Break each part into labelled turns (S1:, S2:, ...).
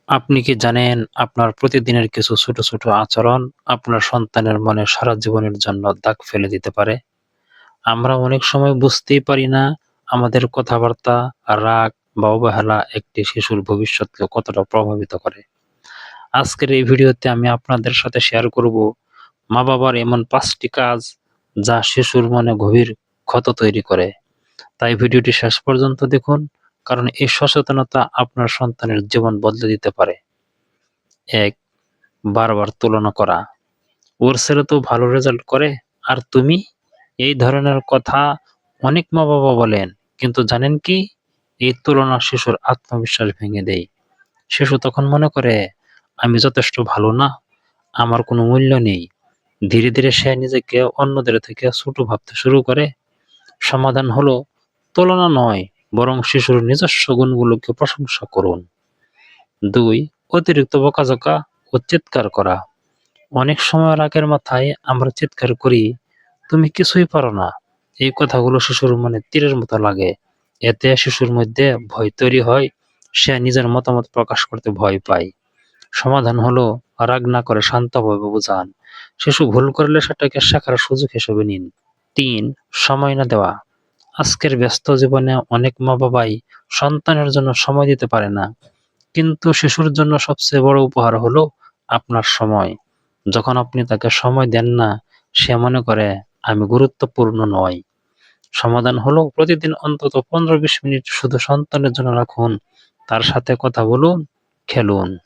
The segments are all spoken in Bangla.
S1: আপনি কি জানেন আপনার প্রতিদিনের কিছু ছোট, ছোট আচরণ আপনার সন্তানের মনে সারা জীবনের জন্য দাগ ফেলে দিতে পারে? আমরা অনেক সময় বুঝতেই পারি না আমাদের কথাবার্তা, রাগ বা অবহেলা একটি শিশুর ভবিষ্যৎকে কতটা প্রভাবিত করে। আজকের এই ভিডিওতে আমি আপনাদের সাথে শেয়ার করব মা-বাবার এমন ৫ টি কাজ যা শিশুর মনে গভীর ক্ষত তৈরি করে। তাই ভিডিওটি শেষ পর্যন্ত দেখুন, কারণ এই সচেতনতা আপনার সন্তানের জীবন বদলে দিতে পারে। ১. বারবার তুলনা করা। ওর ছেলে তো ভালো রেজাল্ট করে আর তুমি? এই ধরনের কথা অনেক মা-বাবা বলেন। কিন্তু জানেন কি? এই তুলনা শিশুর আত্মবিশ্বাস ভেঙে দেয়। শিশু তখন মনে করে, আমি যথেষ্ট ভালো না, আমার কোনো মূল্য নেই। ধীরে, ধীরে সে নিজেকে অন্যদের থেকে ছোট ভাবতে শুরু করে। সমাধান হলো তুলনা নয়, বরং শিশুর নিজস্ব গুণগুলোকে প্রশংসা করুন। ২. অতিরিক্ত বকাঝকা ও চিৎকার করা। অনেক সময় রাগের মাথায় আমরা চিৎকার করি, তুমি কিছুই পারো না। এই কথাগুলো শিশুর মনে তীরের মতো লাগে। এতে শিশুর মধ্যে ভয় তৈরি হয়, সে নিজের মতামত প্রকাশ করতে ভয় পায়। সমাধান হলো রাগ না করে শান্তভাবে বোঝান। শিশু ভুল করলে সেটাকে শেখার সুযোগ হিসেবে নিন। ৩. সময় না দেওয়া। আজকের ব্যস্ত জীবনে অনেক মা-বাবাই সন্তানের জন্য সময় দিতে পারে না। কিন্তু শিশুর জন্য সবচেয়ে বড় উপহার হলো আপনার সময়। যখন আপনি তাকে সময় দেন না, সে মনে করে আমি গুরুত্বপূর্ণ নই। সমাধান হলো প্রতিদিন অন্তত ১৫-২০ মিনিট শুধু সন্তানের জন্য রাখুন। তার সাথে কথা বলুন, খেলুন।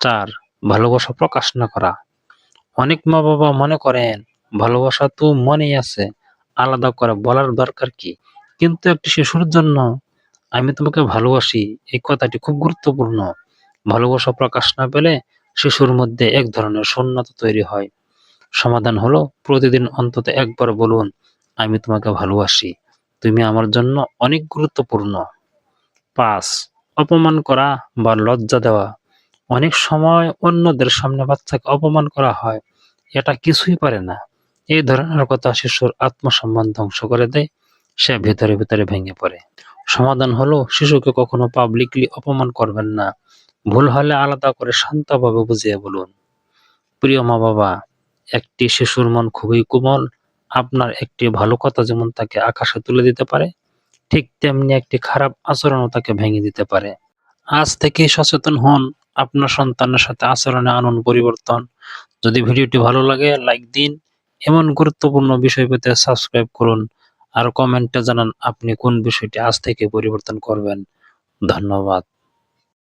S1: ৪. ভালোবাসা প্রকাশ না করা। অনেক মা-বাবা মনে করেন ভালোবাসা তো মনেই আছে, আলাদা করে বলার দরকার কি? কিন্তু একটি শিশুর জন্য আমি তোমাকে ভালোবাসি এই কথাটি খুব গুরুত্বপূর্ণ। ভালোবাসা প্রকাশ না পেলে শিশুর মধ্যে এক ধরনের শূন্যতা তৈরি হয়। সমাধান হলো প্রতিদিন অন্তত একবার বলুন, আমি তোমাকে ভালোবাসি, তুমি আমার জন্য অনেক গুরুত্বপূর্ণ। ৫. অপমান করা বা লজ্জা দেওয়া। অনেক সময় অন্যদের সামনে বাচ্চাকে অপমান করা হয়, এটা কিছুই পারে না। এই ধরনের কথা শিশুর আত্মসম্মান ধ্বংস করে দেয়, সে ভেতরে ভেতরে ভেঙে পড়ে। সমাধান হলো শিশুকে কখনো পাবলিকলি অপমান করবেন না। ভুল হলে আলাদা করে শান্তভাবে বুঝিয়ে বলুন। প্রিয় মা-বাবা, একটি শিশুর মন খুবই কোমল। আপনার একটি ভালো কথা যেমন তাকে আকাশে তুলে দিতে পারে, ঠিক তেমনি একটি খারাপ আচরণও তাকে ভেঙে দিতে পারে। আজ থেকেই সচেতন হন, আপনার সন্তানের সাথে আচরণে আনুন পরিবর্তন। যদি ভিডিওটি ভালো লাগে লাইক দিন, এমন গুরুত্বপূর্ণ বিষয় পেতে সাবস্ক্রাইব করুন, আর কমেন্টে জানান আপনি কোন বিষয়টি আজ থেকে পরিবর্তন করবেন। ধন্যবাদ।